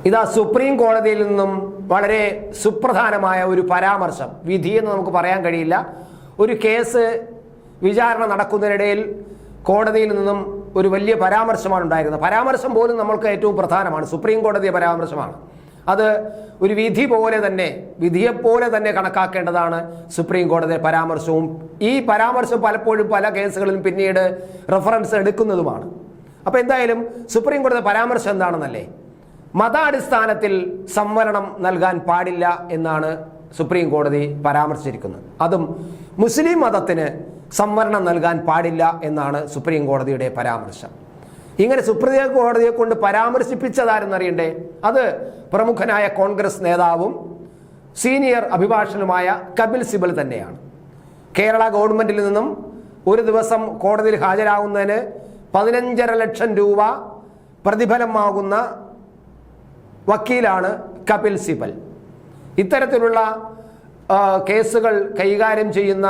ഇതാ സുപ്രീം കോടതിയിൽ നിന്നും വളരെ സുപ്രധാനമായ ഒരു പരാമർശം, വിധിയെന്ന് നമുക്ക് പറയാൻ കഴിയില്ല. ഒരു കേസ് വിചാരണ നടക്കുന്നതിനിടയിൽ കോടതിയിൽ നിന്നും ഒരു വലിയ പരാമർശമാണ് ഉണ്ടായിരുന്നത്. പരാമർശം പോലും നമ്മൾക്ക് ഏറ്റവും പ്രധാനമാണ്. സുപ്രീം കോടതിയെ പരാമർശമാണ്. അത് ഒരു വിധി പോലെ തന്നെ, വിധിയെപ്പോലെ തന്നെ കണക്കാക്കേണ്ടതാണ് സുപ്രീം കോടതി പരാമർശവും. ഈ പരാമർശം പലപ്പോഴും പല കേസുകളിലും പിന്നീട് റെഫറൻസ് എടുക്കുന്നതുമാണ്. അപ്പോൾ എന്തായാലും സുപ്രീം കോടതി പരാമർശം എന്താണെന്നല്ലേ, മതാടിസ്ഥാനത്തിൽ സംവരണം നൽകാൻ പാടില്ല എന്നാണ് സുപ്രീം കോടതി പരാമർശിച്ചിരിക്കുന്നത്. അതും മുസ്ലിം മതത്തിന് സംവരണം നൽകാൻ പാടില്ല എന്നാണ് സുപ്രീം കോടതിയുടെ പരാമർശം. ഇങ്ങനെ സുപ്രീം കോടതിയെ കൊണ്ട് പരാമർശിപ്പിച്ചതാരെന്നറിയണ്ടേ? അത് പ്രമുഖനായ കോൺഗ്രസ് നേതാവും സീനിയർ അഭിഭാഷകനുമായ കപിൽ സിബൽ തന്നെയാണ്. കേരള ഗവൺമെന്റിൽ നിന്നും ഒരു ദിവസം കോടതിയിൽ ഹാജരാകുന്നതിന് 15.5 ലക്ഷം രൂപ പ്രതിഫലമാകുന്ന വക്കീലാണ് കപിൽ സിബൽ. ഇത്തരത്തിലുള്ള കേസുകൾ കൈകാര്യം ചെയ്യുന്ന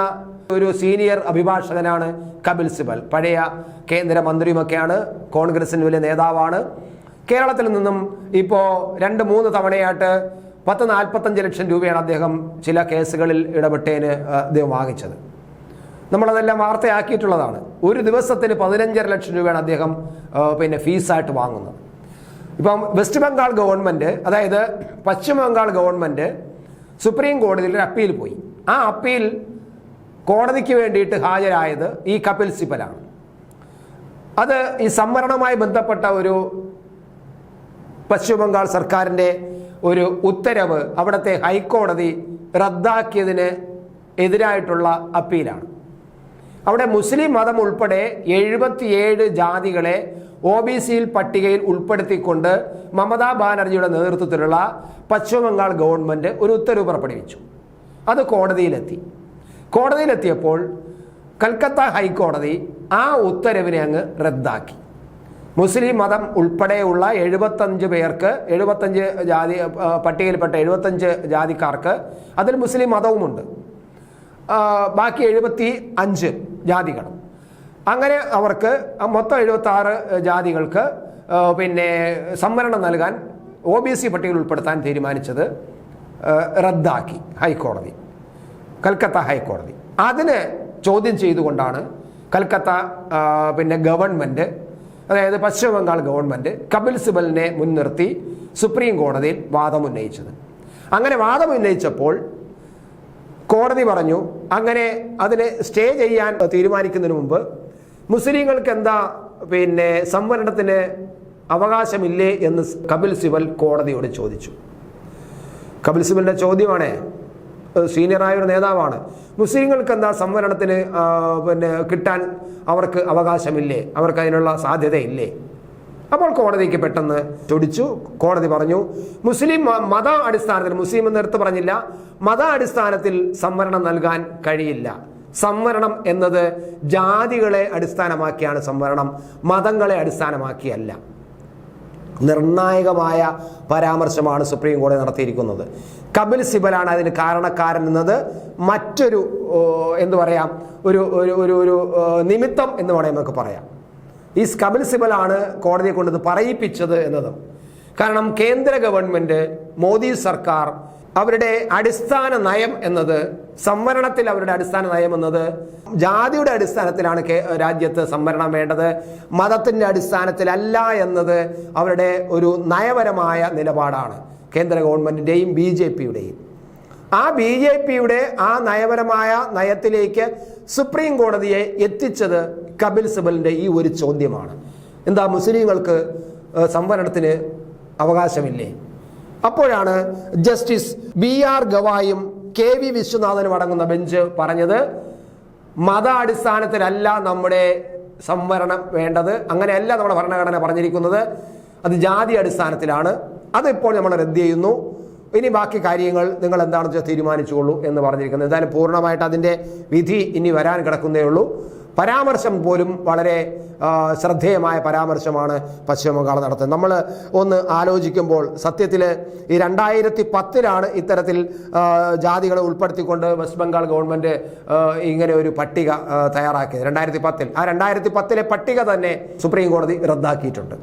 ഒരു സീനിയർ അഭിഭാഷകനാണ് കപിൽ സിബൽ. പഴയ കേന്ദ്രമന്ത്രിയുമൊക്കെയാണ്, കോൺഗ്രസിന് വലിയ നേതാവാണ്. കേരളത്തിൽ നിന്നും ഇപ്പോൾ 2-3 തവണയായിട്ട് 45 ലക്ഷം രൂപയാണ് അദ്ദേഹം ചില കേസുകളിൽ ഇടപെട്ടതിന് അദ്ദേഹം വാങ്ങിച്ചത്. നമ്മളതെല്ലാം വാർത്തയാക്കിയിട്ടുള്ളതാണ്. ഒരു ദിവസത്തിന് 15.5 ലക്ഷം രൂപയാണ് അദ്ദേഹം ഫീസായിട്ട് വാങ്ങുന്നത്. ഇപ്പം വെസ്റ്റ് ബംഗാൾ ഗവൺമെൻറ്, അതായത് പശ്ചിമ ബംഗാൾ ഗവൺമെൻറ് സുപ്രീം കോടതിയിൽ ഒരു അപ്പീൽ പോയി. ആ അപ്പീൽ കോടതിക്ക് വേണ്ടിയിട്ട് ഹാജരായത് ഈ കപിൽ സിബലാണ്. അത് ഈ സംവരണവുമായി ബന്ധപ്പെട്ട ഒരു പശ്ചിമ ബംഗാൾ സർക്കാരിൻ്റെ ഒരു ഉത്തരവ് അവിടുത്തെ ഹൈക്കോടതി റദ്ദാക്കിയതിന് എതിരായിട്ടുള്ള അപ്പീലാണ്. അവിടെ മുസ്ലിം മതം ഉൾപ്പെടെ 77 ജാതികളെ OBC പട്ടികയിൽ ഉൾപ്പെടുത്തിക്കൊണ്ട് മമതാ ബാനർജിയുടെ നേതൃത്വത്തിലുള്ള പശ്ചിമ ബംഗാൾ ഗവൺമെൻറ് ഒരു ഉത്തരവ് പുറപ്പെടുവിച്ചു. അത് കോടതിയിലെത്തിയപ്പോൾ കൽക്കത്ത ഹൈക്കോടതി ആ ഉത്തരവിനെ അങ്ങ് റദ്ദാക്കി. മുസ്ലിം മതം ഉൾപ്പെടെയുള്ള 75 പേർക്ക്, 75 ജാതി പട്ടികയിൽപ്പെട്ട 75 ജാതിക്കാർക്ക്, അതിൽ മുസ്ലിം മതവുമുണ്ട്, ബാക്കി 75 ജാതികൾ, അങ്ങനെ അവർക്ക് മൊത്തം 76 ജാതികൾക്ക് സംവരണം നൽകാൻ OBC പട്ടികയിൽ ഉൾപ്പെടുത്താൻ തീരുമാനിച്ചത് റദ്ദാക്കി ഹൈക്കോടതി, കൽക്കത്ത ഹൈക്കോടതി. അതിന് ചോദ്യം ചെയ്തുകൊണ്ടാണ് കൽക്കത്ത ഗവൺമെൻറ്, അതായത് പശ്ചിമ ബംഗാൾ ഗവൺമെൻറ് കപിൽ സിബലിനെ മുൻനിർത്തി സുപ്രീം കോടതിയിൽ വാദമുന്നയിച്ചത്. അങ്ങനെ വാദമുന്നയിച്ചപ്പോൾ കോടതി പറഞ്ഞു, അങ്ങനെ അതിനെ സ്റ്റേ ചെയ്യാൻ തീരുമാനിക്കുന്നതിന് മുമ്പ് മുസ്ലിങ്ങൾക്ക് എന്താ സംവരണത്തിന് അവകാശമില്ലേ എന്ന് കപിൽ സിബൽ കോടതിയോട് ചോദിച്ചു. കപിൽ സിബലിന്റെ ചോദ്യമാണ്, സീനിയറായ ഒരു നേതാവാണ്, മുസ്ലിങ്ങൾക്ക് എന്താ സംവരണത്തിന് കിട്ടാൻ അവർക്ക് അവകാശമില്ലേ, അവർക്ക് അതിനുള്ള സാധ്യതയില്ലേ? അപ്പോൾ കോടതിക്ക് പെട്ടെന്ന് ചൊടിച്ചു. കോടതി പറഞ്ഞു, മുസ്ലിം മത അടിസ്ഥാനത്തിൽ, മുസ്ലിം എന്ന് എടുത്ത് പറഞ്ഞില്ല, മത അടിസ്ഥാനത്തിൽ സംവരണം നൽകാൻ കഴിയില്ല. സംവരണം എന്നത് ജാതികളെ അടിസ്ഥാനമാക്കിയാണ് സംവരണം, മതങ്ങളെ അടിസ്ഥാനമാക്കിയല്ല. നിർണായകമായ പരാമർശമാണ് സുപ്രീം കോടതി നടത്തിയിരിക്കുന്നത്. കപിൽ സിബലാണ് അതിന് കാരണക്കാരൻ എന്നത് മറ്റൊരു ഒരു നിമിത്തം എന്ന് വേണമെങ്കിൽ നമുക്ക് പറയാം. ഈ കപിൽ സിബലാണ് കോടതിയെ കൊണ്ടത് പറയിപ്പിച്ചത് എന്നതും. കാരണം കേന്ദ്ര ഗവൺമെന്റ്, മോദി സർക്കാർ, അവരുടെ അടിസ്ഥാന നയം എന്നത്, സംവരണത്തിൽ അവരുടെ അടിസ്ഥാന നയം എന്നത് ജാതിയുടെ അടിസ്ഥാനത്തിലാണ് രാജ്യത്ത് സംവരണം വേണ്ടത്, മതത്തിൻ്റെ അടിസ്ഥാനത്തിലല്ല എന്നത് അവരുടെ ഒരു നയപരമായ നിലപാടാണ്, കേന്ദ്ര ഗവൺമെന്റിന്റെയും BJPയുടെയും. ആ BJPയുടെ ആ നയപരമായ നയത്തിലേക്ക് സുപ്രീം കോടതിയെ എത്തിച്ചത് കപിൽ സിബലിന്റെ ഈ ഒരു ചോദ്യമാണ്. എന്താ, മുസ്ലിങ്ങൾക്ക് സംവരണത്തിന് അവകാശമില്ലേ? അപ്പോഴാണ് ജസ്റ്റിസ് BR ഗവായും KV വിശ്വനാഥനും അടങ്ങുന്ന ബെഞ്ച് പറഞ്ഞത്, മത അടിസ്ഥാനത്തിലല്ല നമ്മുടെ സംവരണം വേണ്ടത്, അങ്ങനെയല്ല നമ്മുടെ ഭരണഘടന പറഞ്ഞിരിക്കുന്നത്, അത് ജാതി അടിസ്ഥാനത്തിലാണ്. അതിപ്പോൾ നമ്മൾ റദ്ദ് ചെയ്യുന്നു, ഇനി ബാക്കി കാര്യങ്ങൾ നിങ്ങൾ എന്താണെന്ന് വെച്ചാൽ തീരുമാനിച്ചുകൊള്ളൂ എന്ന് പറഞ്ഞിരിക്കുന്നത്. എന്തായാലും പൂർണ്ണമായിട്ട് അതിൻ്റെ വിധി ഇനി വരാൻ കിടക്കുന്നേ ഉള്ളൂ. പരാമർശം പോലും വളരെ ശ്രദ്ധേയമായ പരാമർശമാണ് പശ്ചിമ ബംഗാൾ നടത്തുന്നത്. നമ്മൾ ഒന്ന് ആലോചിക്കുമ്പോൾ സത്യത്തിൽ ഈ 2010 ഇത്തരത്തിൽ ജാതികളെ ഉൾപ്പെടുത്തിക്കൊണ്ട് വെസ്റ്റ് ബംഗാൾ ഗവൺമെൻറ് ഇങ്ങനെ ഒരു പട്ടിക തയ്യാറാക്കിയത്. 2010 ആ 2010 പട്ടിക തന്നെ സുപ്രീം കോടതി റദ്ദാക്കിയിട്ടുണ്ട്.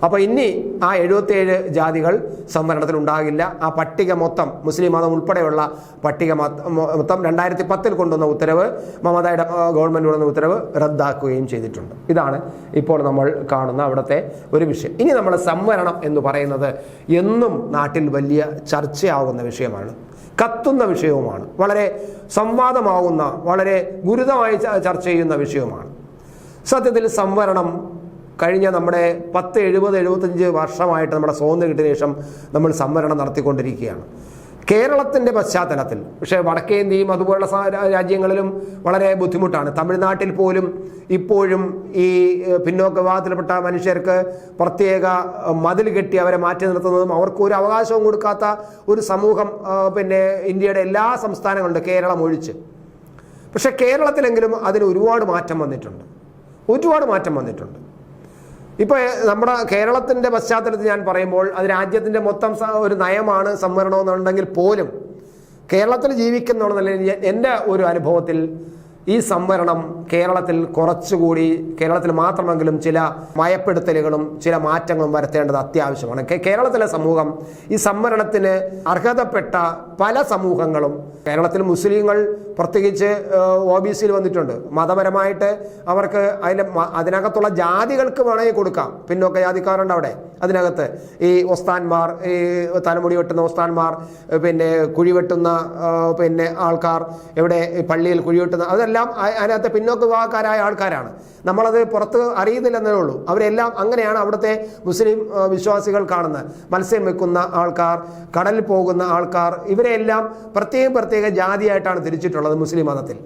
അപ്പോൾ ഇനി ആ 77 ജാതികൾ സംവരണത്തിൽ ഉണ്ടാകില്ല. ആ പട്ടിക മൊത്തം മുസ്ലിം മതം ഉൾപ്പെടെയുള്ള പട്ടിക മൊത്തം 2010 കൊണ്ടുവന്ന ഉത്തരവ്, മമതയുടെ ഗവൺമെൻറ് കൊണ്ടുവന്ന ഉത്തരവ് റദ്ദാക്കുകയും ചെയ്തിട്ടുണ്ട്. ഇതാണ് ഇപ്പോൾ നമ്മൾ കാണുന്ന അവിടുത്തെ ഒരു വിഷയം. ഇനി നമ്മൾ സംവരണം എന്ന് പറയുന്നത് എന്നും നാട്ടിൽ വലിയ ചർച്ചയാവുന്ന വിഷയമാണ്, കത്തുന്ന വിഷയവുമാണ്, വളരെ സംവാദമാവുന്ന, വളരെ ഗുരുതരമായി ചർച്ച ചെയ്യുന്ന വിഷയവുമാണ്. സത്യത്തിൽ സംവരണം കഴിഞ്ഞ നമ്മുടെ 70-75 വർഷമായിട്ട് നമ്മുടെ സ്വാതന്ത്ര്യം കിട്ടിയ ശേഷം നമ്മൾ സംവരണം നടത്തിക്കൊണ്ടിരിക്കുകയാണ് കേരളത്തിൻ്റെ പശ്ചാത്തലത്തിൽ. പക്ഷേ വടക്കേ ഇന്ത്യയും അതുപോലുള്ള രാജ്യങ്ങളിലും വളരെ ബുദ്ധിമുട്ടാണ്. തമിഴ്നാട്ടിൽ പോലും ഇപ്പോഴും ഈ പിന്നോക്ക വിഭാഗത്തിൽപ്പെട്ട മനുഷ്യർക്ക് പ്രത്യേക മതിൽ കെട്ടി അവരെ മാറ്റി നിർത്തുന്നതും അവർക്ക് ഒരു അവകാശവും കൊടുക്കാത്ത ഒരു സമൂഹം ഇന്ത്യയുടെ എല്ലാ സംസ്ഥാനങ്ങളുണ്ട്, കേരളം ഒഴിച്ച്. പക്ഷേ കേരളത്തിലെങ്കിലും അതിന് ഒരുപാട് മാറ്റം വന്നിട്ടുണ്ട്. ഇപ്പോൾ നമ്മുടെ കേരളത്തിൻ്റെ പശ്ചാത്തലത്തിൽ ഞാൻ പറയുമ്പോൾ അത് രാജ്യത്തിൻ്റെ മൊത്തം ഒരു നയമാണ് സംവരണം എന്നുണ്ടെങ്കിൽ പോലും കേരളത്തിൽ ജീവിക്കുന്നുള്ള എൻ്റെ ഒരു അനുഭവത്തിൽ ഈ സംവരണം കേരളത്തിൽ കുറച്ചുകൂടി, കേരളത്തിൽ മാത്രമെങ്കിലും ചില മയപ്പെടുത്തലുകളും ചില മാറ്റങ്ങളും വരുത്തേണ്ടത് അത്യാവശ്യമാണ്. കേരളത്തിലെ സമൂഹം ഈ സംവരണത്തിന് അർഹതപ്പെട്ട പല സമൂഹങ്ങളും, കേരളത്തിൽ മുസ്ലിങ്ങൾ പ്രത്യേകിച്ച് OBCയിൽ വന്നിട്ടുണ്ട്. മതപരമായിട്ട് അവർക്ക് അതിനകത്തുള്ള ജാതികൾക്ക് വേണമെങ്കിൽ കൊടുക്കാം. പിന്നോക്ക ജാതിക്കാരുണ്ട് അവിടെ, അതിനകത്ത് ഈ ഒസ്താന്മാർ, ഈ തലമുടി വെട്ടുന്ന ഒസ്താന്മാർ, കുഴി വെട്ടുന്ന ആൾക്കാർ, ഇവിടെ പള്ളിയിൽ കുഴി വെട്ടുന്ന, അതെല്ലാം അതിനകത്ത് പിന്നോക്ക വിഭാഗക്കാരായ ആൾക്കാരാണ്. നമ്മളത് പുറത്ത് അറിയുന്നില്ലെന്നേ ഉള്ളൂ. അവരെല്ലാം അങ്ങനെയാണ് അവിടുത്തെ മുസ്ലിം വിശ്വാസികൾ കാണുന്നത്. മത്സ്യം വെക്കുന്ന ആൾക്കാർ, കടലിൽ പോകുന്ന ആൾക്കാർ, ഇവരെല്ലാം പ്രത്യേക ജാതിയായിട്ടാണ് തിരിച്ചിട്ടുള്ളത് മുസ്ലിം മതത്തിൽ.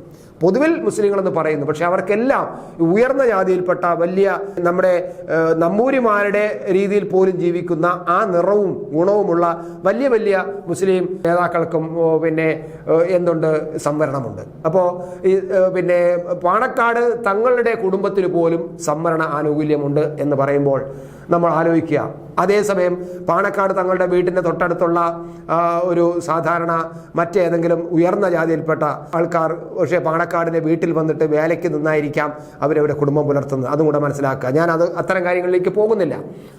പൊതുവിൽ മുസ്ലിങ്ങളെന്ന് പറയുന്നു. പക്ഷെ അവർക്കെല്ലാം ഉയർന്ന ജാതിയിൽപ്പെട്ട വലിയ നമ്മുടെ നമ്പൂരിമാരുടെ രീതിയിൽ പോലും ജീവിക്കുന്ന ആ നിറവും ഗുണവുമുള്ള വലിയ മുസ്ലിം നേതാക്കൾക്കും എന്തുണ്ട്, സംവരണമുണ്ട്. അപ്പോൾ ഈ പാണക്കാട് തങ്ങളുടെ കുടുംബത്തിന് പോലും സംവരണ ആനുകൂല്യമുണ്ട് എന്ന് പറയുമ്പോൾ നമ്മൾ ആലോചിക്കുക. അതേസമയം പാണക്കാട് തങ്ങളുടെ വീട്ടിൻ്റെ തൊട്ടടുത്തുള്ള ഒരു സാധാരണ മറ്റേതെങ്കിലും ഉയർന്ന ജാതിയിൽപ്പെട്ട ആൾക്കാർ പക്ഷേ പാണക്കാടിൻ്റെ വീട്ടിൽ വന്നിട്ട് വേലയ്ക്ക് നിന്നായിരിക്കാം അവരവരുടെ കുടുംബം പുലർത്തുന്നത്. അതും കൂടെ മനസ്സിലാക്കുക. ഞാനത് അത്തരം കാര്യങ്ങളിലേക്ക് പോകുന്നില്ല.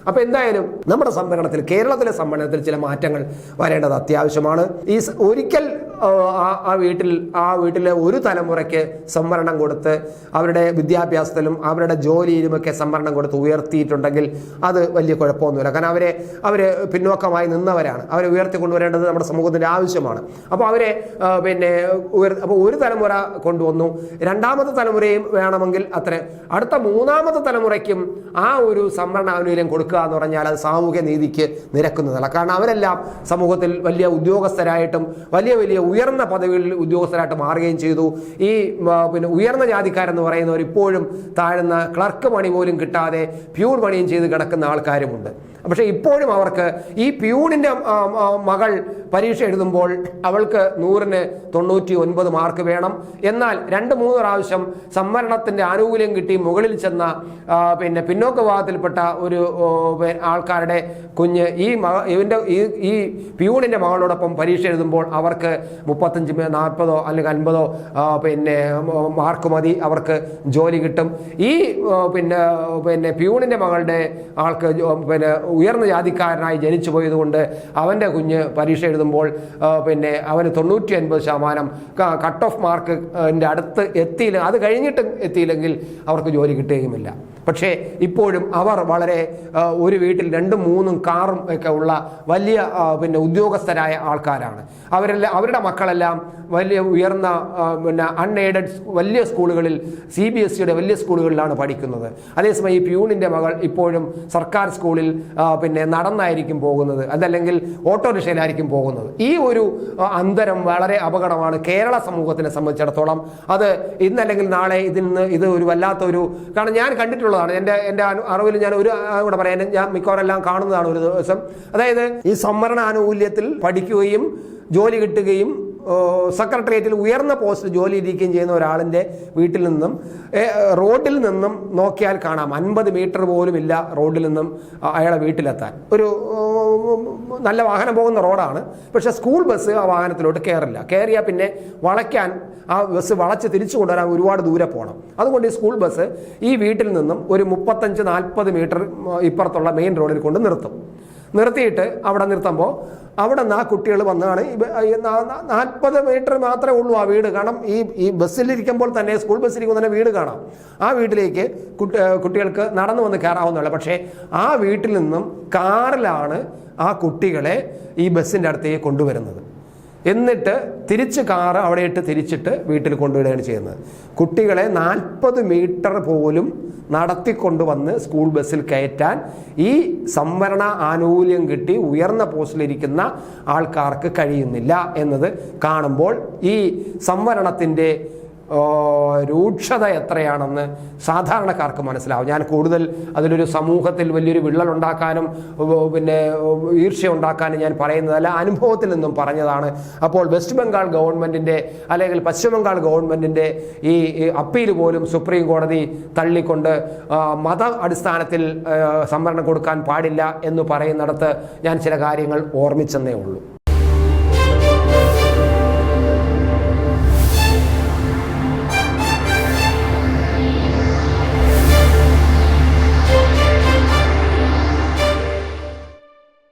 അപ്പോൾ എന്തായാലും നമ്മുടെ സംവരണത്തിൽ, കേരളത്തിലെ സംവരണത്തിൽ ചില മാറ്റങ്ങൾ വരേണ്ടത് അത്യാവശ്യമാണ്. ഈ ഒരിക്കൽ ആ വീട്ടിലെ ഒരു തലമുറയ്ക്ക് സംവരണം കൊടുത്ത് അവരുടെ വിദ്യാഭ്യാസത്തിലും അവരുടെ ജോലിയിലുമൊക്കെ സംവരണം കൊടുത്ത് ഉയർത്തിയിട്ടുണ്ടെങ്കിൽ അത് വലിയ കുഴപ്പമൊന്നുമില്ല. കാരണം അവർ പിന്നോക്കമായി നിന്നവരാണ്. അവരെ ഉയർത്തിക്കൊണ്ടുവരേണ്ടത് നമ്മുടെ സമൂഹത്തിൻ്റെ ആവശ്യമാണ്. അപ്പോൾ അവരെ അപ്പോൾ ഒരു തലമുറ കൊണ്ടുവന്നു, രണ്ടാമത്തെ തലമുറയും വേണമെങ്കിൽ അത്ര, അടുത്ത മൂന്നാമത്തെ തലമുറയ്ക്കും ആ ഒരു സംവരണ ആനുകൂല്യം കൊടുക്കുക എന്ന് പറഞ്ഞാൽ അത് സാമൂഹ്യ നീതിക്ക് നിരക്കുന്നതല്ല. കാരണം അവരെല്ലാം സമൂഹത്തിൽ വലിയ ഉദ്യോഗസ്ഥരായിട്ടും വലിയ ഉയർന്ന പദവികളിൽ ഉദ്യോഗസ്ഥരായിട്ട് മാറുകയും ചെയ്തു. ഈ ഉയർന്ന ജാതിക്കാരെന്ന് പറയുന്നവർ ഇപ്പോഴും താഴ്ന്ന ക്ലർക്ക് പണി പോലും കിട്ടാതെ പ്യൂൺ പണിയും ചെയ്ത് കിടക്കുന്ന ആൾക്കാരുമുണ്ട്. പക്ഷേ ഇപ്പോഴും അവർക്ക് ഈ പ്യൂണിൻ്റെ മകൾ പരീക്ഷ എഴുതുമ്പോൾ അവൾക്ക് 100-ന് 99 മാർക്ക് വേണം. എന്നാൽ 2-3 പ്രാവശ്യം സംവരണത്തിൻ്റെ ആനുകൂല്യം കിട്ടി മുകളിൽ ചെന്ന പിന്നോക്ക വിഭാഗത്തിൽപ്പെട്ട ഒരു ആൾക്കാരുടെ കുഞ്ഞ് ഈ പ്യൂണിൻ്റെ മകളോടൊപ്പം പരീക്ഷ എഴുതുമ്പോൾ അവർക്ക് 35, 40 അല്ലെങ്കിൽ 50 മാർക്ക് മതി, അവർക്ക് ജോലി കിട്ടും. ഈ പ്യൂണിൻ്റെ മകളുടെ ആൾക്ക് ഉയർന്ന ജാതിക്കാരനായി ജനിച്ചു പോയതുകൊണ്ട് അവൻ്റെ കുഞ്ഞ് പരീക്ഷ എഴുതുമ്പോൾ അവന് 99% കട്ട് ഓഫ് മാർക്കിൻ്റെ അടുത്ത് എത്തിയില്ല, അത് കഴിഞ്ഞിട്ടും എത്തിയില്ലെങ്കിൽ അവർക്ക് ജോലി കിട്ടുകയുമില്ല. പക്ഷേ ഇപ്പോഴും അവർ വളരെ ഒരു വീട്ടിൽ 2-3 കാറും ഒക്കെ ഉള്ള വലിയ ഉദ്യോഗസ്ഥരായ ആൾക്കാരാണ്. അവരുടെ മക്കളെല്ലാം വലിയ ഉയർന്ന അൺഎയ്ഡഡ് വലിയ സ്കൂളുകളിൽ, CBSEയുടെ വലിയ സ്കൂളുകളിലാണ് പഠിക്കുന്നത്. അതേസമയം ഈ പ്യൂണിൻ്റെ മകൾ ഇപ്പോഴും സർക്കാർ സ്കൂളിൽ നടന്നായിരിക്കും പോകുന്നത്, അതല്ലെങ്കിൽ ഓട്ടോറിക്ഷയിലായിരിക്കും പോകുന്നത്. ഈ ഒരു അന്തരം വളരെ അപകടമാണ് കേരള സമൂഹത്തിനെ സംബന്ധിച്ചിടത്തോളം. അത് ഇന്നല്ലെങ്കിൽ നാളെ ഇത് ഒരു വല്ലാത്തൊരു, കാരണം ഞാൻ കണ്ടിട്ടുള്ളതാണ്, എൻ്റെ അറിവിൽ ഞാൻ ഒരു കൂടെ പറയാൻ, ഞാൻ മിക്കവാറെല്ലാം കാണുന്നതാണ് ഒരു ദിവസം. അതായത് ഈ സംവരണ ആനുകൂല്യത്തിൽ പഠിക്കുകയും ജോലി കിട്ടുകയും സെക്രട്ടേറിയറ്റിൽ ഉയർന്ന പോസ്റ്റ് ജോലി ഇരിക്കുകയും ചെയ്യുന്ന ഒരാളിൻ്റെ വീട്ടിൽ നിന്നും റോഡിൽ നിന്നും നോക്കിയാൽ കാണാം 50 മീറ്റർ പോലും ഇല്ല റോഡിൽ നിന്നും അയാളെ വീട്ടിലെത്താൻ. ഒരു നല്ല വാഹനം പോകുന്ന റോഡാണ്. പക്ഷേ സ്കൂൾ ബസ് ആ വാഹനത്തിലോട്ട് കയറിയാൽ പിന്നെ വളയ്ക്കാൻ ആ ബസ് വളച്ച് തിരിച്ചു കൊണ്ടുവരാൻ ഒരുപാട് ദൂരെ പോകണം. അതുകൊണ്ട് ഈ സ്കൂൾ ബസ് ഈ വീട്ടിൽ നിന്നും ഒരു 35-40 മീറ്റർ ഇപ്പുറത്തുള്ള മെയിൻ റോഡിൽ കൊണ്ട് നിർത്തിയിട്ട് അവിടെ നിർത്തുമ്പോൾ അവിടെ നിന്ന് ആ കുട്ടികൾ വന്നാണ് 40 മീറ്റർ മാത്രമേ ഉള്ളൂ ആ വീട്. കാരണം ഈ ബസ്സിലിരിക്കുമ്പോൾ തന്നെ, സ്കൂൾ ബസ്സിലിരിക്കുമ്പോൾ തന്നെ വീട് കാണാം. ആ വീട്ടിലേക്ക് കുട്ടികൾക്ക് നടന്നു വന്ന് കയറാവുന്നതല്ല. പക്ഷേ ആ വീട്ടിൽ നിന്നും കാറിലാണ് ആ കുട്ടികളെ ഈ ബസ്സിൻ്റെ അടുത്തേക്ക് കൊണ്ടുവരുന്നത്. എന്നിട്ട് കാറ് അവിടെ ഇട്ട് തിരിച്ചിട്ട് വീട്ടിൽ കൊണ്ടുവിടുകയാണ് ചെയ്യുന്നത്. കുട്ടികളെ 40 മീറ്റർ പോലും നടത്തിക്കൊണ്ടുവന്ന് സ്കൂൾ ബസ്സിൽ കയറ്റാൻ ഈ സംവരണ ആനുകൂല്യം കിട്ടി ഉയർന്ന പോസ്റ്റിലിരിക്കുന്ന ആൾക്കാർക്ക് കഴിയുന്നില്ല എന്നത് കാണുമ്പോൾ ഈ സംവരണത്തിൻ്റെ രൂക്ഷത എത്രയാണെന്ന് സാധാരണക്കാർക്ക് മനസ്സിലാവും. ഞാൻ കൂടുതൽ അതിലൊരു സമൂഹത്തിൽ വലിയൊരു വിള്ളലുണ്ടാക്കാനും പിന്നെ ഈർഷ്യ ഉണ്ടാക്കാനും ഞാൻ പറയുന്നതല്ല, അനുഭവത്തിൽ നിന്നും പറഞ്ഞതാണ്. അപ്പോൾ വെസ്റ്റ് ബംഗാൾ ഗവൺമെൻറ്റിൻ്റെ അല്ലെങ്കിൽ പശ്ചിമ ബംഗാൾ ഗവൺമെൻറ്റിൻ്റെ ഈ അപ്പീൽ പോലും സുപ്രീം കോടതി തള്ളിക്കൊണ്ട് മത അടിസ്ഥാനത്തിൽ സംവരണം കൊടുക്കാൻ പാടില്ല എന്ന് പറയുന്നിടത്ത് ഞാൻ ചില കാര്യങ്ങൾ ഓർമ്മിച്ചെന്നേ ഉള്ളൂ.